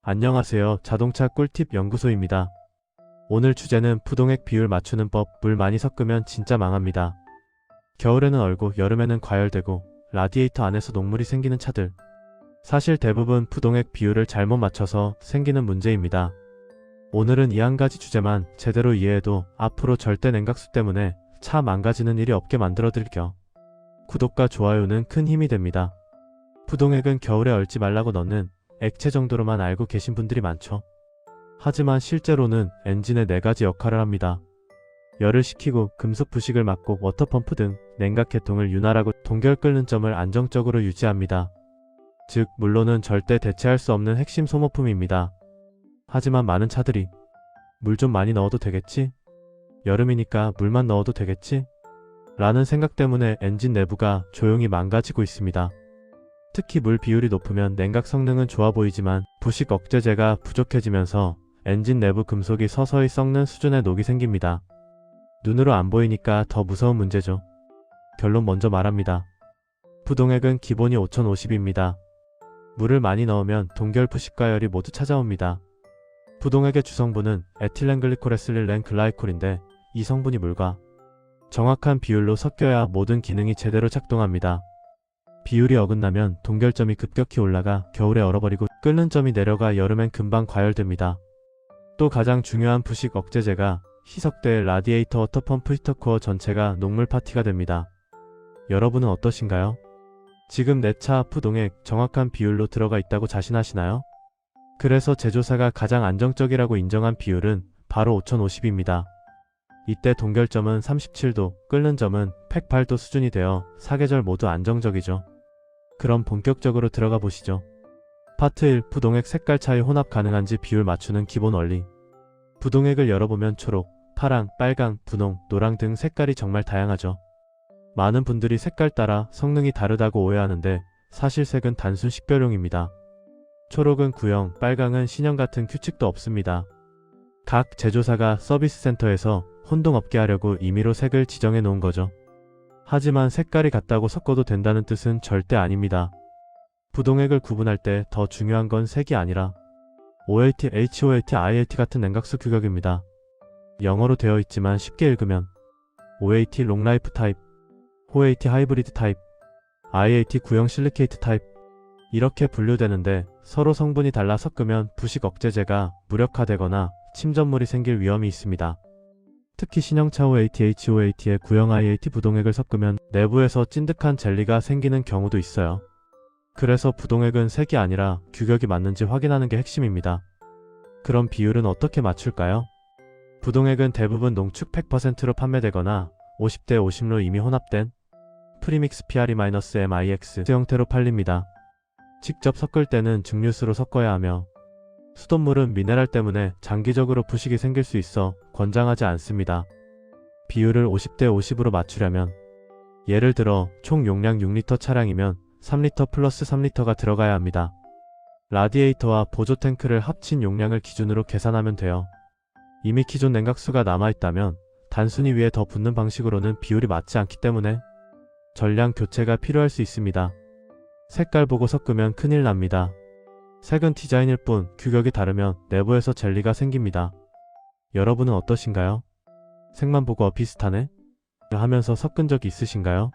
안녕하세요. 자동차 꿀팁 연구소입니다. 오늘 주제는 부동액 비율 맞추는 법. 물 많이 섞으면 진짜 망합니다. 겨울에는 얼고 여름에는 과열되고 라디에이터 안에서 녹물이 생기는 차들. 사실 대부분 부동액 비율을 잘못 맞춰서 생기는 문제입니다. 오늘은 이 한 가지 주제만 제대로 이해해도 앞으로 절대 냉각수 때문에 차 망가지는 일이 없게 만들어 드릴게요. 구독과 좋아요는 큰 힘이 됩니다. 부동액은 겨울에 얼지 말라고 넣는 액체 정도로만 알고 계신 분들이 많죠. 하지만 실제로는 엔진의 4가지 역할을 합니다. 열을 식히고 금속 부식을 막고 워터펌프 등 냉각 계통을 윤활하고 동결 끓는 점을 안정적으로 유지합니다. 즉 물로는 절대 대체할 수 없는 핵심 소모품입니다. 하지만 많은 차들이 물 좀 많이 넣어도 되겠지? 여름이니까 물만 넣어도 되겠지? 라는 생각 때문에 엔진 내부가 조용히 망가지고 있습니다. 특히 물 비율이 높으면 냉각 성능은 좋아 보이지만 부식 억제제가 부족해지면서 엔진 내부 금속이 서서히 썩는 수준의 녹이 생깁니다. 눈으로 안 보이니까 더 무서운 문제죠. 결론 먼저 말합니다. 부동액은 기본이 5050입니다. 물을 많이 넣으면 동결 부식과 열이 모두 찾아옵니다. 부동액의 주성분은 에틸렌글리콜에슬릴렌 글라이콜인데 이 성분이 물과 정확한 비율로 섞여야 모든 기능이 제대로 작동합니다. 비율이 어긋나면 동결점이 급격히 올라가 겨울에 얼어버리고 끓는 점이 내려가 여름엔 금방 과열됩니다. 또 가장 중요한 부식 억제제가 희석될 라디에이터 워터펌프 히터코어 전체가 녹물 파티가 됩니다. 여러분은 어떠신가요? 지금 내 차 부동액 정확한 비율로 들어가 있다고 자신하시나요? 그래서 제조사가 가장 안정적이라고 인정한 비율은 바로 5050입니다. 이때 동결점은 37도, 끓는 점은 108도 수준이 되어 사계절 모두 안정적이죠. 그럼 본격적으로 들어가 보시죠. 파트 1. 부동액 색깔 차이 혼합 가능한지 비율 맞추는 기본 원리. 부동액을 열어보면 초록, 파랑, 빨강, 분홍, 노랑 등 색깔이 정말 다양하죠. 많은 분들이 색깔 따라 성능이 다르다고 오해하는데 사실 색은 단순 식별용입니다. 초록은 구형, 빨강은 신형 같은 규칙도 없습니다. 각 제조사가 서비스 센터에서 혼동 없게 하려고 임의로 색을 지정해 놓은 거죠. 하지만 색깔이 같다고 섞어도 된다는 뜻은 절대 아닙니다. 부동액을 구분할 때 더 중요한 건 색이 아니라 OLT, HOLT, ILT 같은 냉각수 규격입니다. 영어로 되어 있지만 쉽게 읽으면 OAT 롱라이프 타입, HOAT 하이브리드 타입, IAT 구형 실리케이트 타입 이렇게 분류되는데 서로 성분이 달라 섞으면 부식 억제제가 무력화되거나 침전물이 생길 위험이 있습니다. 특히 신형차 OAT, HOAT에 구형 IAT 부동액을 섞으면 내부에서 찐득한 젤리가 생기는 경우도 있어요. 그래서 부동액은 색이 아니라 규격이 맞는지 확인하는 게 핵심입니다. 그럼 비율은 어떻게 맞출까요? 부동액은 대부분 농축 100%로 판매되거나 50대 50로 이미 혼합된 프리믹스 PRE-MIX 형태로 팔립니다. 직접 섞을 때는 증류수로 섞어야 하며 수돗물은 미네랄 때문에 장기적으로 부식이 생길 수 있어 권장하지 않습니다. 비율을 50대 50으로 맞추려면 예를 들어 총 용량 6리터 차량이면 3리터 플러스 3리터가 들어가야 합니다. 라디에이터와 보조 탱크를 합친 용량을 기준으로 계산하면 돼요. 이미 기존 냉각수가 남아있다면 단순히 위에 더 붓는 방식으로는 비율이 맞지 않기 때문에 전량 교체가 필요할 수 있습니다. 색깔 보고 섞으면 큰일 납니다. 색은 디자인일 뿐 규격이 다르면 내부에서 젤리가 생깁니다. 여러분은 어떠신가요? 색만 보고 비슷하네? 하면서 섞은 적이 있으신가요?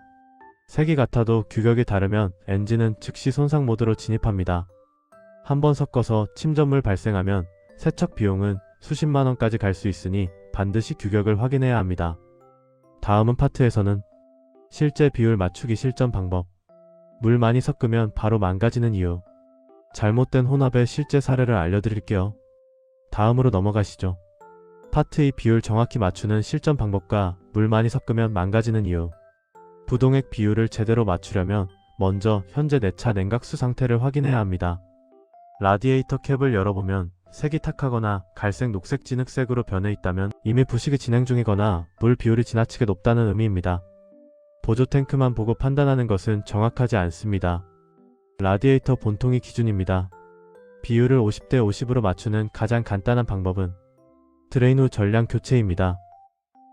색이 같아도 규격이 다르면 엔진은 즉시 손상 모드로 진입합니다. 한번 섞어서 침전물 발생하면 세척 비용은 수십만 원까지 갈 수 있으니 반드시 규격을 확인해야 합니다. 다음은 파트에서는 실제 비율 맞추기 실전 방법. 물 많이 섞으면 바로 망가지는 이유. 잘못된 혼합의 실제 사례를 알려드릴게요. 다음으로 넘어가시죠. 파트 2. 비율 정확히 맞추는 실전 방법과 물 많이 섞으면 망가지는 이유. 부동액 비율을 제대로 맞추려면 먼저 현재 내 차 냉각수 상태를 확인해야 합니다. 라디에이터 캡을 열어보면 색이 탁하거나 갈색, 녹색, 진흙색으로 변해 있다면 이미 부식이 진행 중이거나 물 비율이 지나치게 높다는 의미입니다. 보조 탱크만 보고 판단하는 것은 정확하지 않습니다. 라디에이터 본통이 기준입니다. 비율을 50대 50으로 맞추는 가장 간단한 방법은 드레인 후 전량 교체입니다.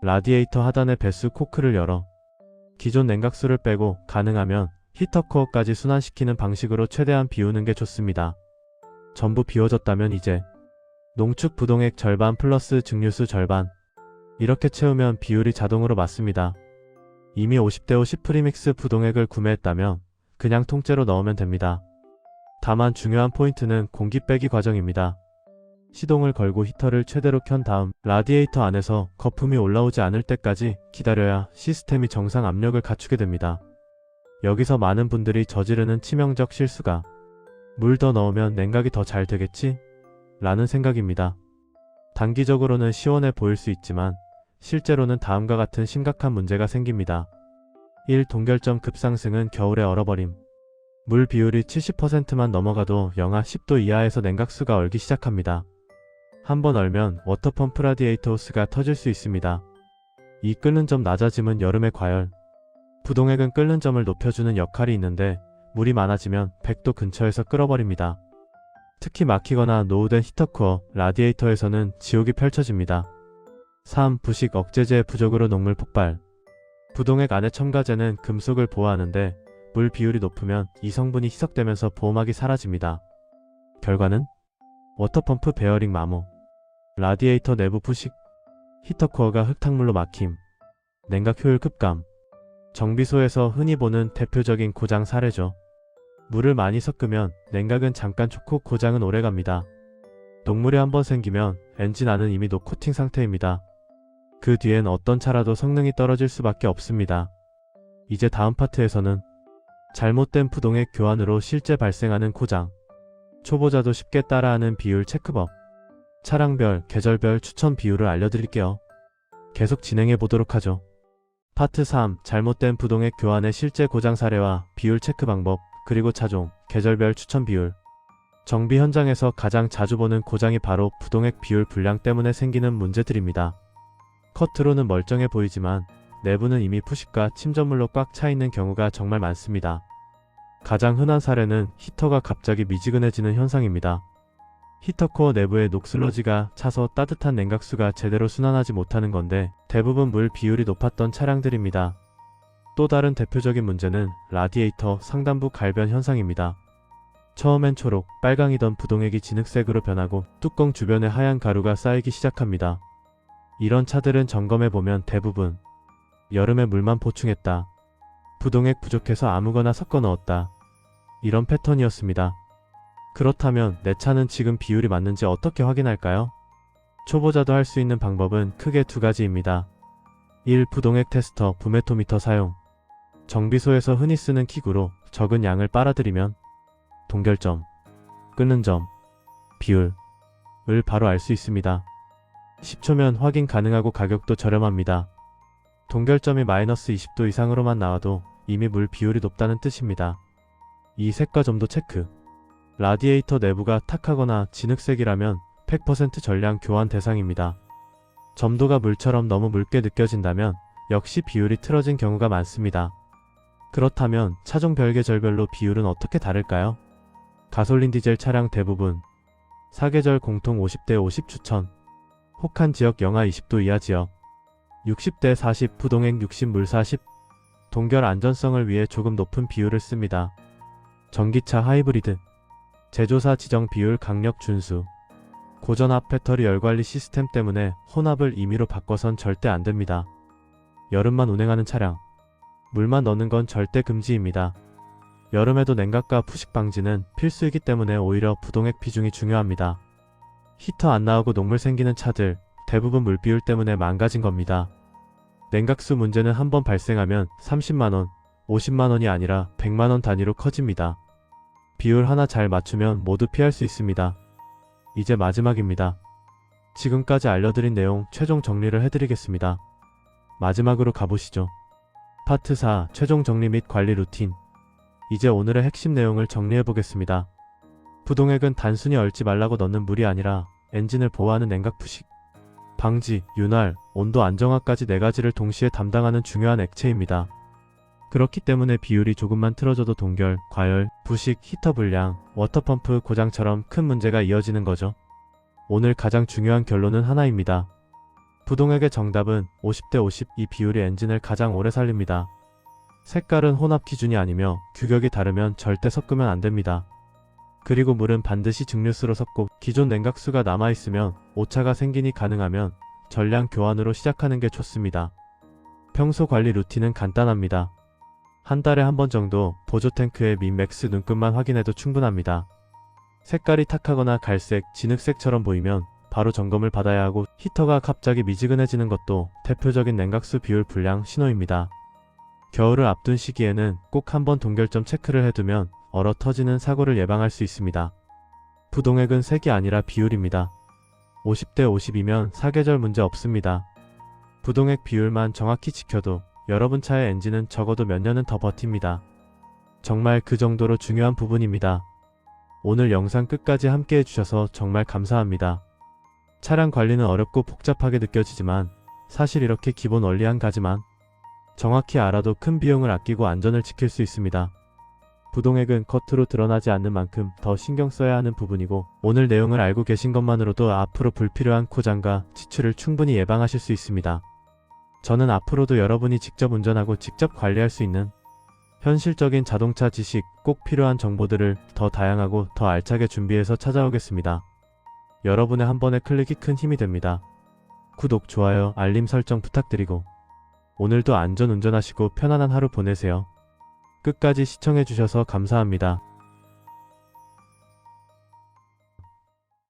라디에이터 하단의 배수 코크를 열어 기존 냉각수를 빼고 가능하면 히터코어까지 순환시키는 방식으로 최대한 비우는 게 좋습니다. 전부 비워졌다면 이제 농축 부동액 절반 플러스 증류수 절반 이렇게 채우면 비율이 자동으로 맞습니다. 이미 50대50 프리믹스 부동액을 구매했다면 그냥 통째로 넣으면 됩니다. 다만 중요한 포인트는 공기 빼기 과정입니다. 시동을 걸고 히터를 최대로 켠 다음 라디에이터 안에서 거품이 올라오지 않을 때까지 기다려야 시스템이 정상 압력을 갖추게 됩니다. 여기서 많은 분들이 저지르는 치명적 실수가 물 더 넣으면 냉각이 더 잘 되겠지? 라는 생각입니다. 단기적으로는 시원해 보일 수 있지만 실제로는 다음과 같은 심각한 문제가 생깁니다. 1. 동결점 급상승은 겨울에 얼어버림. 물 비율이 70%만 넘어가도 영하 10도 이하에서 냉각수가 얼기 시작합니다. 한번 얼면 워터펌프 라디에이터 호스가 터질 수 있습니다. 이 끓는 점 낮아짐은 여름의 과열. 부동액은 끓는 점을 높여주는 역할이 있는데 물이 많아지면 100도 근처에서 끓어버립니다. 특히 막히거나 노후된 히터코어, 라디에이터에서는 지옥이 펼쳐집니다. 3. 부식 억제제 부족으로 녹물 폭발. 부동액 안의 첨가제는 금속을 보호하는데 물 비율이 높으면 이 성분이 희석되면서 보호막이 사라집니다. 결과는 워터펌프 베어링 마모, 라디에이터 내부 부식, 히터코어가 흙탕물로 막힘, 냉각 효율 급감. 정비소에서 흔히 보는 대표적인 고장 사례죠. 물을 많이 섞으면 냉각은 잠깐 좋고 고장은 오래갑니다. 녹물이 한번 생기면 엔진 안은 이미 노코팅 상태입니다. 그 뒤엔 어떤 차라도 성능이 떨어질 수밖에 없습니다. 이제 다음 파트에서는 잘못된 부동액 교환으로 실제 발생하는 고장, 초보자도 쉽게 따라하는 비율 체크법, 차량별, 계절별 추천 비율을 알려드릴게요. 계속 진행해 보도록 하죠. 파트 3. 잘못된 부동액 교환의 실제 고장 사례와 비율 체크 방법, 그리고 차종, 계절별 추천 비율. 정비 현장에서 가장 자주 보는 고장이 바로 부동액 비율 불량 때문에 생기는 문제들입니다. 겉으로는 멀쩡해 보이지만 내부는 이미 푸식과 침전물로 꽉 차 있는 경우가 정말 많습니다. 가장 흔한 사례는 히터가 갑자기 미지근해지는 현상입니다. 히터코어 내부에 녹슬러지가 차서 따뜻한 냉각수가 제대로 순환하지 못하는 건데 대부분 물 비율이 높았던 차량들입니다. 또 다른 대표적인 문제는 라디에이터 상단부 갈변 현상입니다. 처음엔 초록, 빨강이던 부동액이 진흙색으로 변하고 뚜껑 주변에 하얀 가루가 쌓이기 시작합니다. 이런 차들은 점검해보면 대부분 여름에 물만 보충했다, 부동액 부족해서 아무거나 섞어 넣었다, 이런 패턴이었습니다. 그렇다면 내 차는 지금 비율이 맞는지 어떻게 확인할까요? 초보자도 할 수 있는 방법은 크게 두 가지입니다. 1. 부동액 테스터 부메토미터 사용. 정비소에서 흔히 쓰는器具로 적은 양을 빨아들이면 동결점, 끓는 점, 비율을 바로 알 수 있습니다. 10초면 확인 가능하고 가격도 저렴합니다. 동결점이 마이너스 20도 이상으로만 나와도 이미 물 비율이 높다는 뜻입니다. 이 색과 점도 체크. 라디에이터 내부가 탁하거나 진흙색이라면 100% 전량 교환 대상입니다. 점도가 물처럼 너무 묽게 느껴진다면 역시 비율이 틀어진 경우가 많습니다. 그렇다면 차종 별계절별로 비율은 어떻게 다를까요? 가솔린 디젤 차량 대부분 사계절 공통 50대 50 추천, 혹한 지역 영하 20도 이하 지역, 60대 40 부동액 60 물 40, 동결 안전성을 위해 조금 높은 비율을 씁니다. 전기차 하이브리드, 제조사 지정 비율 강력 준수. 고전압 배터리 열관리 시스템 때문에 혼합을 임의로 바꿔선 절대 안됩니다. 여름만 운행하는 차량, 물만 넣는 건 절대 금지입니다. 여름에도 냉각과 푸식 방지는 필수이기 때문에 오히려 부동액 비중이 중요합니다. 히터 안 나오고 녹물 생기는 차들 대부분 물 비율 때문에 망가진 겁니다. 냉각수 문제는 한번 발생하면 30만원, 50만원이 아니라 100만원 단위로 커집니다. 비율 하나 잘 맞추면 모두 피할 수 있습니다. 이제 마지막입니다. 지금까지 알려드린 내용 최종 정리를 해드리겠습니다. 마지막으로 가보시죠. 파트 4. 최종 정리 및 관리 루틴. 이제 오늘의 핵심 내용을 정리해보겠습니다. 부동액은 단순히 얼지 말라고 넣는 물이 아니라 엔진을 보호하는 냉각 푸식, 방지, 윤활, 온도 안정화까지 4가지를 동시에 담당하는 중요한 액체입니다. 그렇기 때문에 비율이 조금만 틀어져도 동결, 과열, 부식, 히터 불량, 워터펌프 고장처럼 큰 문제가 이어지는 거죠. 오늘 가장 중요한 결론은 하나입니다. 부동액의 정답은 50대 50, 이 비율이 엔진을 가장 오래 살립니다. 색깔은 혼합 기준이 아니며 규격이 다르면 절대 섞으면 안됩니다. 그리고 물은 반드시 증류수로 섞고 기존 냉각수가 남아있으면 오차가 생기니 가능하면 전량 교환으로 시작하는 게 좋습니다. 평소 관리 루틴은 간단합니다. 한 달에 한 번 정도 보조 탱크의 민맥스 눈금만 확인해도 충분합니다. 색깔이 탁하거나 갈색, 진흙색처럼 보이면 바로 점검을 받아야 하고 히터가 갑자기 미지근해지는 것도 대표적인 냉각수 비율 불량 신호입니다. 겨울을 앞둔 시기에는 꼭 한번 동결점 체크를 해두면 얼어 터지는 사고를 예방할 수 있습니다. 부동액은 색이 아니라 비율입니다. 50대 50이면 사계절 문제 없습니다. 부동액 비율만 정확히 지켜도 여러분 차의 엔진은 적어도 몇 년은 더 버팁니다. 정말 그 정도로 중요한 부분입니다. 오늘 영상 끝까지 함께 해주셔서 정말 감사합니다. 차량 관리는 어렵고 복잡하게 느껴지지만 사실 이렇게 기본 원리 한 가지만 정확히 알아도 큰 비용을 아끼고 안전을 지킬 수 있습니다. 부동액은 겉으로 드러나지 않는 만큼 더 신경 써야 하는 부분이고 오늘 내용을 알고 계신 것만으로도 앞으로 불필요한 고장과 지출을 충분히 예방하실 수 있습니다. 저는 앞으로도 여러분이 직접 운전하고 직접 관리할 수 있는 현실적인 자동차 지식, 꼭 필요한 정보들을 더 다양하고 더 알차게 준비해서 찾아오겠습니다. 여러분의 한 번의 클릭이 큰 힘이 됩니다. 구독, 좋아요, 알림 설정 부탁드리고 오늘도 안전 운전하시고 편안한 하루 보내세요. 끝까지 시청해주셔서 감사합니다.